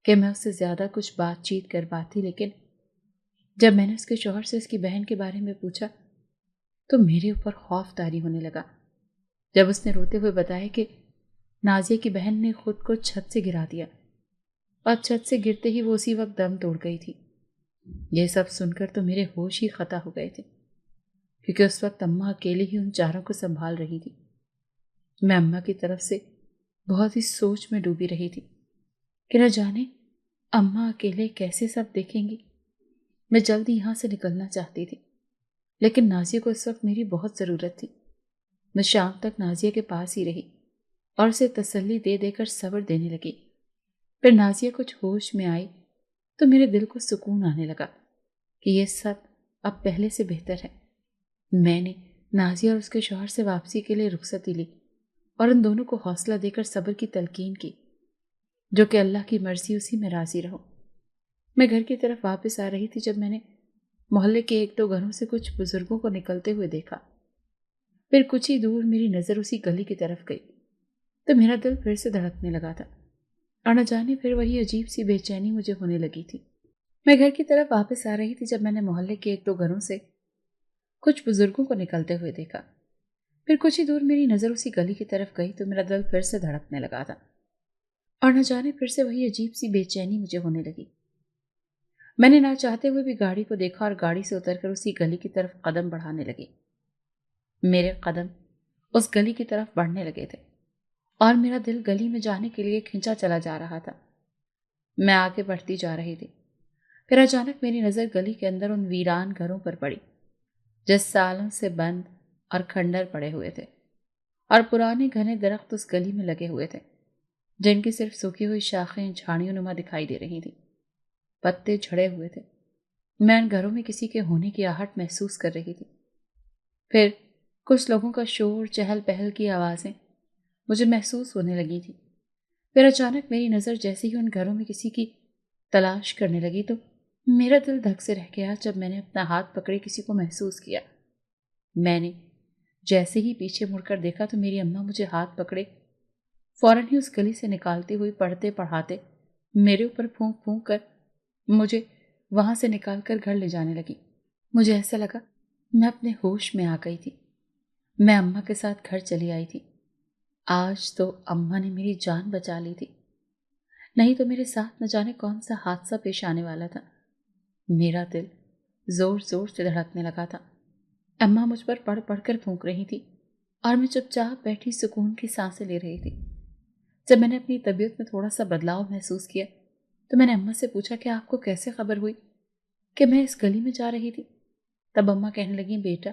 کہ میں اس سے زیادہ کچھ بات چیت کر پاتی، لیکن جب میں نے اس کے شوہر سے اس کی بہن کے بارے میں پوچھا تو میرے اوپر خوف طاری ہونے لگا، جب اس نے روتے ہوئے بتایا کہ نازیہ کی بہن نے خود کو چھت سے گرا دیا اور چھت سے گرتے ہی وہ اسی وقت دم توڑ گئی تھی۔ یہ سب سن کر تو میرے ہوش ہی خطا ہو گئے تھے، کیونکہ اس وقت اماں اکیلے ہی ان 4 کو سنبھال رہی تھی۔ میں اماں کی طرف سے بہت ہی سوچ میں ڈوبی رہی تھی کہ نہ جانے اماں اکیلے کیسے سب دیکھیں گی۔ میں جلدی یہاں سے نکلنا چاہتی تھی، لیکن نازیہ کو اس وقت میری بہت ضرورت تھی۔ میں شام تک نازیہ کے پاس ہی رہی اور اسے تسلی دے دے کر صبر دینے لگی۔ پھر نازیہ کچھ ہوش میں آئی تو میرے دل کو سکون آنے لگا کہ یہ سب اب پہلے سے بہتر ہے۔ میں نے نازیہ اور اس کے شوہر سے واپسی کے لیے رخصتی لی اور ان دونوں کو حوصلہ دے کر صبر کی تلقین کی، جو کہ اللہ کی مرضی اسی میں راضی رہو۔ میں گھر کی طرف واپس آ رہی تھی جب میں نے محلے کے ایک دو گھروں سے کچھ بزرگوں کو نکلتے ہوئے دیکھا۔ پھر کچھ ہی دور میری نظر اسی گلی کی طرف گئی تو میرا دل پھر سے دھڑکنے لگا تھا اور نہ جانے پھر وہی عجیب سی بے چینی مجھے ہونے لگی تھی۔ میں گھر کی طرف واپس آ رہی تھی جب میں نے محلے کے ایک دو گھروں سے کچھ بزرگوں کو نکلتے ہوئے دیکھا۔ پھر کچھ ہی دور میری نظر اسی گلی کی طرف گئی تو میرا دل پھر سے دھڑکنے لگا تھا اور نہ جانے پھر سے وہی عجیب سی بے چینی مجھے ہونے لگی۔ میں نے نہ چاہتے ہوئے بھی گاڑی کو دیکھا اور گاڑی سے اتر کر اسی گلی کی طرف قدم بڑھانے لگی۔ میرے قدم اس گلی کی طرف بڑھنے لگے تھے اور میرا دل گلی میں جانے کے لیے کھنچا چلا جا رہا تھا۔ میں آگے بڑھتی جا رہی تھی، پھر اچانک میری نظر گلی کے اندر ان ویران گھروں پر پڑی جس سالوں سے بند اور کھنڈر پڑے ہوئے تھے اور پرانے گھنے درخت اس گلی میں لگے ہوئے تھے جن کی صرف سوکھی ہوئی شاخیں جھاڑیوں نما دکھائی دے رہی تھیں، پتے جھڑے ہوئے تھے۔ میں ان گھروں میں کسی کے ہونے کی آہٹ محسوس کر رہی تھی۔ پھر کچھ لوگوں کا شور، چہل پہل کی آوازیں مجھے محسوس ہونے لگی تھی۔ پھر اچانک میری نظر جیسے ہی ان گھروں میں کسی کی تلاش کرنے لگی تو میرا دل دھک سے رہ گیا جب میں نے اپنا ہاتھ پکڑے کسی کو محسوس کیا۔ میں نے جیسے ہی پیچھے مڑ کر دیکھا تو میری اماں مجھے ہاتھ پکڑے فوراً ہی اس گلی سے نکالتی ہوئی پڑھتے پڑھاتے میرے اوپر پھونک پھونک کر مجھے وہاں سے نکال کر گھر لے جانے لگی۔ مجھے ایسا لگا میں اپنے ہوش میں آ گئی تھی۔ میں اماں کے ساتھ گھر چلی آئی تھی۔ آج تو اماں نے میری جان بچا لی تھی، نہیں تو میرے ساتھ نہ جانے کون سا حادثہ پیش آنے والا تھا۔ میرا دل زور زور سے دھڑکنے لگا تھا۔ اماں مجھ پر پڑھ پڑھ کر پھونک رہی تھی اور میں چپ چاپ بیٹھی سکون کی سانسیں لے رہی تھی۔ جب میں نے اپنی طبیعت میں تھوڑا سا بدلاؤ محسوس کیا تو میں نے اماں سے پوچھا کہ آپ کو کیسے خبر ہوئی کہ میں اس گلی میں جا رہی تھی؟ تب اماں کہنے لگیں، بیٹا،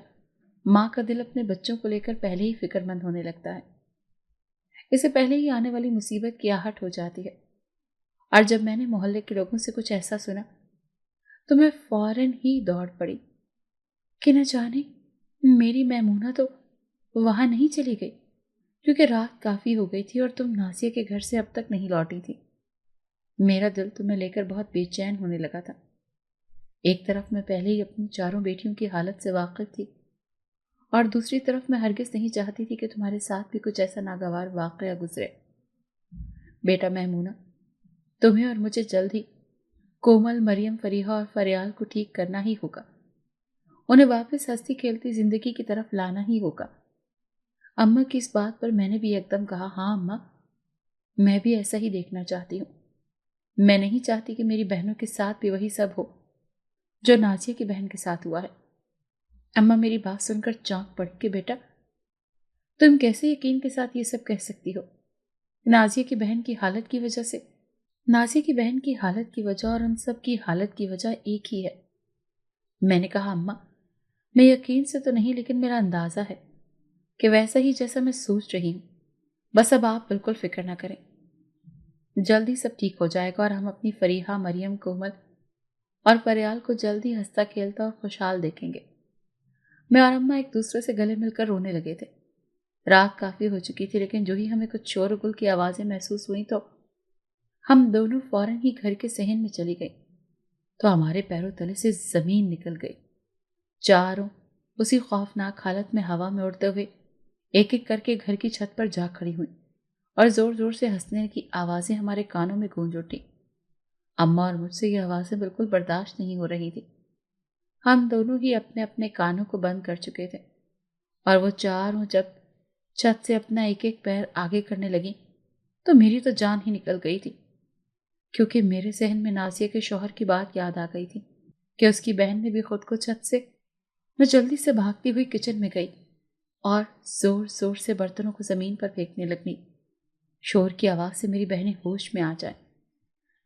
ماں کا دل اپنے بچوں کو لے کر پہلے ہی فکر مند ہونے لگتا ہے، اسے پہلے ہی آنے والی مصیبت کی آہٹ ہو جاتی ہے۔ اور جب میں نے محلے کے لوگوں سے کچھ ایسا سنا تو میں فوراً ہی دوڑ پڑی کہ نہ جانے میری میمونہ تو وہاں نہیں چلی گئی، کیونکہ رات کافی ہو گئی تھی اور تم نازیہ کے گھر سے اب تک نہیں لوٹی تھی۔ میرا دل تمہیں لے کر بہت بے چین ہونے لگا تھا۔ ایک طرف میں پہلے ہی اپنی چاروں بیٹیوں کی حالت سے واقف تھی اور دوسری طرف میں ہرگز نہیں چاہتی تھی کہ تمہارے ساتھ بھی کچھ ایسا ناگوار واقعہ گزرے۔ بیٹا میمونہ، تمہیں اور مجھے جلد ہی کومل، مریم، فریحہ اور فریال کو ٹھیک کرنا ہی ہوگا، انہیں واپس ہنستی کھیلتی زندگی کی طرف لانا ہی ہوگا۔ اماں کی اس بات پر میں نے بھی ایک دم کہا، ہاں اماں، میں بھی ایسا ہی دیکھنا چاہتی ہوں۔ میں نہیں چاہتی کہ میری بہنوں کے ساتھ بھی وہی سب ہو جو نازیہ کی بہن کے ساتھ ہوا ہے۔ اماں میری بات سن کر چونک پڑی کہ بیٹا، تم کیسے یقین کے ساتھ یہ سب کہہ سکتی ہو؟ نازیہ کی بہن کی حالت کی وجہ سے، نازیہ کی بہن کی حالت کی وجہ اور ان سب کی حالت کی وجہ ایک ہی ہے۔ میں نے کہا، اماں، میں یقین سے تو نہیں لیکن میرا اندازہ ہے کہ ویسا ہی جیسا میں سوچ رہی ہوں۔ بس اب آپ بالکل فکر نہ کریں، جلدی سب ٹھیک ہو جائے گا اور ہم اپنی فریحہ، مریم، کومل اور فریال کو جلدی ہنستا کھیلتا اور خوشحال دیکھیں گے۔ میں اور اماں ایک دوسرے سے گلے مل کر رونے لگے تھے۔ رات کافی ہو چکی تھی لیکن جو ہی ہمیں کچھ شور و گل کی آوازیں محسوس ہوئیں تو ہم دونوں فوراً ہی گھر کے صحن میں چلی گئی تو ہمارے پیروں تلے سے زمین نکل گئی۔ چاروں اسی خوفناک حالت میں ہوا میں اڑتے ہوئے ایک ایک کر کے گھر کی چھت پر جا کھڑی ہوئیں اور زور زور سے ہنسنے کی آوازیں ہمارے کانوں میں گونج اٹھیں۔ اماں اور مجھ سے یہ آوازیں بالکل برداشت نہیں ہو رہی تھی۔ ہم دونوں ہی اپنے اپنے کانوں کو بند کر چکے تھے اور وہ چاروں جب چھت سے اپنا ایک ایک پیر آگے کرنے لگیں تو میری تو جان ہی نکل گئی تھی، کیونکہ میرے ذہن میں نازیہ کے شوہر کی بات یاد آ گئی تھی کہ اس کی بہن نے بھی خود کو چھت سے۔ میں جلدی سے بھاگتی ہوئی کچن میں گئی اور زور زور سے برتنوں کو زمین پر پھینکنے لگی۔ شور کی آواز سے میری بہنیں ہوش میں آ جائیں۔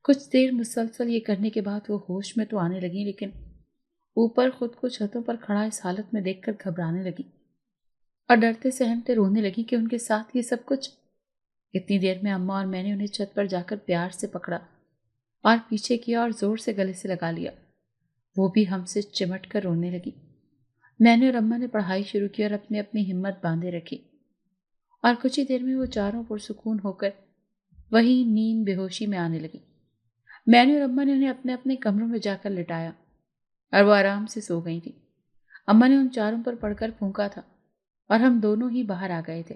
کچھ دیر مسلسل یہ کرنے کے بعد وہ ہوش میں تو آنے لگیں لیکن اوپر خود کو چھتوں پر کھڑا اس حالت میں دیکھ کر گھبرانے لگی اور ڈرتے سہمتے رونے لگی کہ ان کے ساتھ یہ سب کچھ۔ اتنی دیر میں اماں اور میں نے انہیں چھت پر جا کر پیار سے پکڑا اور پیچھے کیا اور زور سے گلے سے لگا لیا۔ وہ بھی ہم سے چمٹ کر رونے لگی۔ میں نے اور اماں نے پڑھائی شروع کی اور اپنی ہمت باندھے رکھی، اور کچھ ہی دیر میں وہ چاروں پرسکون ہو کر وہی نیند بے ہوشی میں آنے لگی۔ میں نے اور اماں نے انہیں اپنے اپنے کمروں میں جا کر لٹایا اور وہ آرام سے سو گئی تھی۔ اماں نے ان چاروں پر پڑھ کر پھونکا تھا اور ہم دونوں ہی باہر آ گئے تھے۔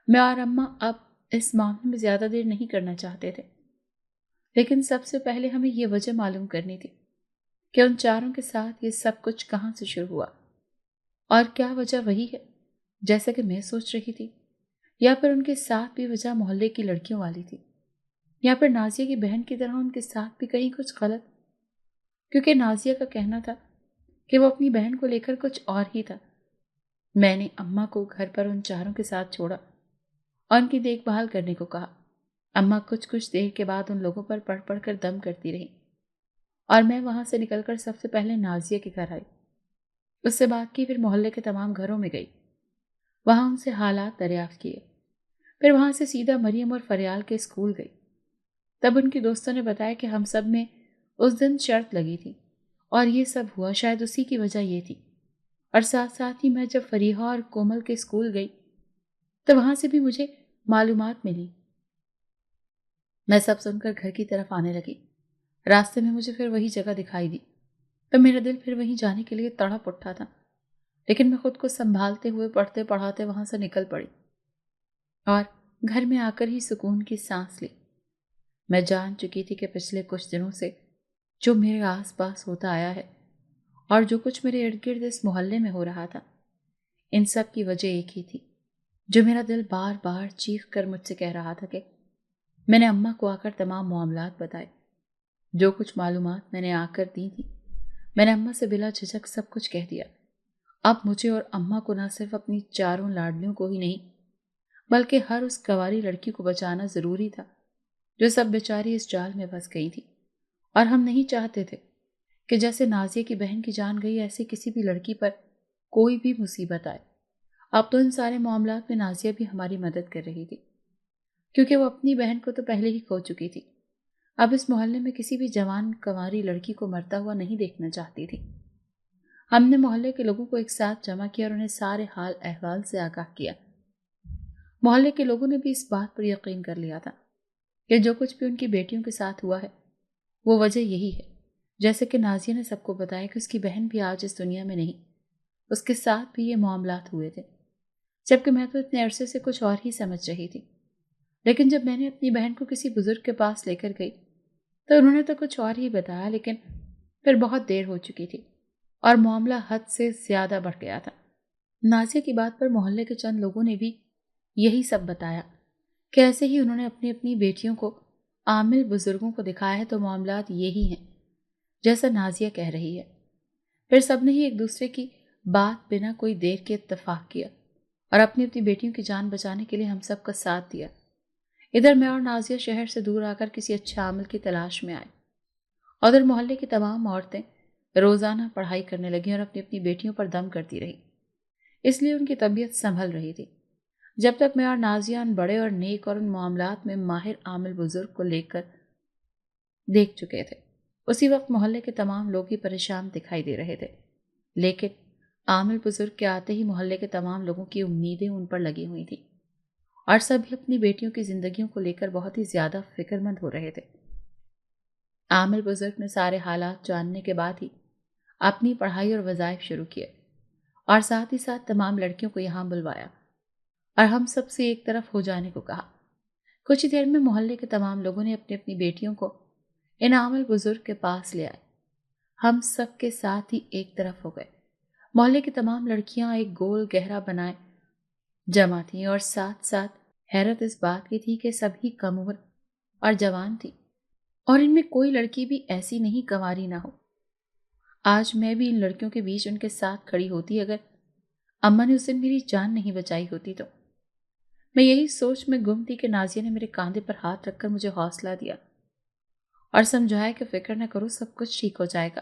میں اور اماں اب اس معاملے میں زیادہ دیر نہیں کرنا چاہتے تھے، لیکن سب سے پہلے ہمیں یہ وجہ معلوم کرنی تھی کہ ان چاروں کے ساتھ یہ سب کچھ کہاں سے شروع ہوا، اور کیا وجہ وہی ہے جیسا کہ میں سوچ رہی تھی، یا پھر ان کے ساتھ بھی وجہ محلے کی لڑکیوں والی تھی، یا پھر نازیہ کی بہن کی طرح ان کے ساتھ بھی کہیں کچھ غلط، کیونکہ نازیہ کا کہنا تھا کہ وہ اپنی بہن کو لے کر کچھ اور ہی تھا۔ میں نے اماں کو گھر پر ان چاروں کے ساتھ چھوڑا اور ان کی دیکھ بھال کرنے کو کہا۔ اماں کچھ دیر کے بعد ان لوگوں پر پڑھ پڑھ کر دم کرتی رہی اور میں وہاں سے نکل کر سب سے پہلے نازیہ کے گھر آئی۔ اس سے بات کی، پھر محلے کے تمام گھروں میں گئی، وہاں ان سے حالات دریافت کیے، پھر وہاں سے سیدھا مریم اور فریال کے اسکول گئی۔ تب ان کی دوستوں نے بتایا کہ ہم سب میں اس دن شرط لگی تھی اور یہ سب ہوا شاید اسی کی وجہ یہ تھی، اور ساتھ ساتھ ہی میں جب فریحہ اور کومل کے اسکول گئی تو وہاں سے بھی مجھے معلومات ملی۔ میں سب سن کر گھر کی طرف آنے لگی۔ راستے میں مجھے پھر وہی جگہ دکھائی دی تو میرا دل پھر وہیں جانے کے لیے تڑپ اٹھا تھا، لیکن میں خود کو سنبھالتے ہوئے پڑھتے پڑھاتے وہاں سے نکل پڑی اور گھر میں آ کر ہی سکون کی سانس لی۔ میں جان چکی تھی کہ پچھلے کچھ دنوں سے جو میرے آس پاس ہوتا آیا ہے اور جو کچھ میرے ارد گرد اس محلے میں ہو رہا تھا، ان سب کی وجہ ایک ہی تھی، جو میرا دل بار بار چیخ کر مجھ سے کہہ رہا تھا کہ میں نے اماں کو آ کر تمام معاملات بتائے۔ جو کچھ معلومات میں نے آ کر دی تھی، میں نے اماں سے بلا جھجک سب کچھ کہہ دیا۔ اب مجھے اور اماں کو نہ صرف اپنی چاروں لاڈلیوں کو ہی نہیں بلکہ ہر اس کنواری لڑکی کو بچانا ضروری تھا جو سب بیچاری اس جال میں پھنس گئی تھی، اور ہم نہیں چاہتے تھے کہ جیسے نازیہ کی بہن کی جان گئی ایسے کسی بھی لڑکی پر کوئی بھی مصیبت آئے۔ اب تو ان سارے معاملات میں نازیہ بھی ہماری مدد کر رہی تھی، کیونکہ وہ اپنی بہن کو تو پہلے ہی کھو چکی تھی۔ اب اس محلے میں کسی بھی جوان کنواری لڑکی کو مرتا ہوا نہیں دیکھنا چاہتی تھی۔ ہم نے محلے کے لوگوں کو ایک ساتھ جمع کیا اور انہیں سارے حال احوال سے آگاہ کیا۔ محلے کے لوگوں نے بھی اس بات پر یقین کر لیا تھا کہ جو کچھ بھی ان کی بیٹیوں کے ساتھ ہوا ہے وہ وجہ یہی ہے، جیسے کہ نازیہ نے سب کو بتایا کہ اس کی بہن بھی آج اس دنیا میں نہیں، اس کے ساتھ بھی یہ معاملات ہوئے تھے، جبکہ میں تو اتنے عرصے سے کچھ اور ہی سمجھ رہی تھی۔ لیکن جب میں نے اپنی بہن کو کسی بزرگ کے پاس لے کر گئی تو انہوں نے تو کچھ اور ہی بتایا، لیکن پھر بہت دیر ہو چکی تھی اور معاملہ حد سے زیادہ بڑھ گیا تھا۔ نازیہ کی بات پر محلے کے چند لوگوں نے بھی یہی سب بتایا کہ ایسے ہی انہوں نے اپنی بیٹیوں کو عامل بزرگوں کو دکھایا ہے تو معاملات یہی ہیں جیسا نازیہ کہہ رہی ہے۔ پھر سب نے ہی ایک دوسرے کی بات بنا کوئی دیر کے اتفاق کیا اور اپنی بیٹیوں کی جان بچانے کے لیے ہم سب کا ساتھ دیا۔ ادھر میں اور نازیہ شہر سے دور آ کر کسی اچھے عامل کی تلاش میں آئے، اور ادھر محلے کی تمام عورتیں روزانہ پڑھائی کرنے لگیں اور اپنی بیٹیوں پر دم کرتی رہی، اس لیے ان کی طبیعت سنبھل رہی تھی۔ جب تک میں اور نازیہ ان بڑے اور نیک اور ان معاملات میں ماہر عامل بزرگ کو لے کر دیکھ چکے تھے، اسی وقت محلے کے تمام لوگ ہی پریشان دکھائی دے رہے تھے، لیکن عامل بزرگ کے آتے ہی محلے کے تمام لوگوں کی امیدیں ان پر لگی ہوئی تھیں اور سبھی اپنی بیٹیوں کی زندگیوں کو لے کر بہت ہی زیادہ فکر مند ہو رہے تھے۔ عامل بزرگ نے سارے حالات جاننے کے بعد ہی اپنی پڑھائی اور وظائف شروع کیے اور ساتھ ہی ساتھ تمام لڑکیوں کو یہاں بلوایا اور ہم سب سے ایک طرف ہو جانے کو کہا۔ کچھ ہی دیر میں محلے کے تمام لوگوں نے اپنی بیٹیوں کو ان عامل بزرگ کے پاس لے آئے۔ ہم سب کے ساتھ ہی ایک طرف ہو گئے۔ محلے کی تمام لڑکیاں ایک گول گہرا بنائے جمع تھیں اور ساتھ ساتھ حیرت اس بات کی تھی کہ سبھی کم عمر اور جوان تھی، اور ان میں کوئی لڑکی بھی ایسی نہیں کنواری نہ ہو۔ آج میں بھی ان لڑکیوں کے بیچ ان کے ساتھ کھڑی ہوتی اگر اماں نے اس دن میری جان نہیں بچائی ہوتی تو۔ میں یہی سوچ میں گم تھی کہ نازیہ نے میرے کاندھے پر ہاتھ رکھ کر مجھے حوصلہ دیا اور سمجھایا کہ فکر نہ کرو، سب کچھ ٹھیک ہو جائے گا۔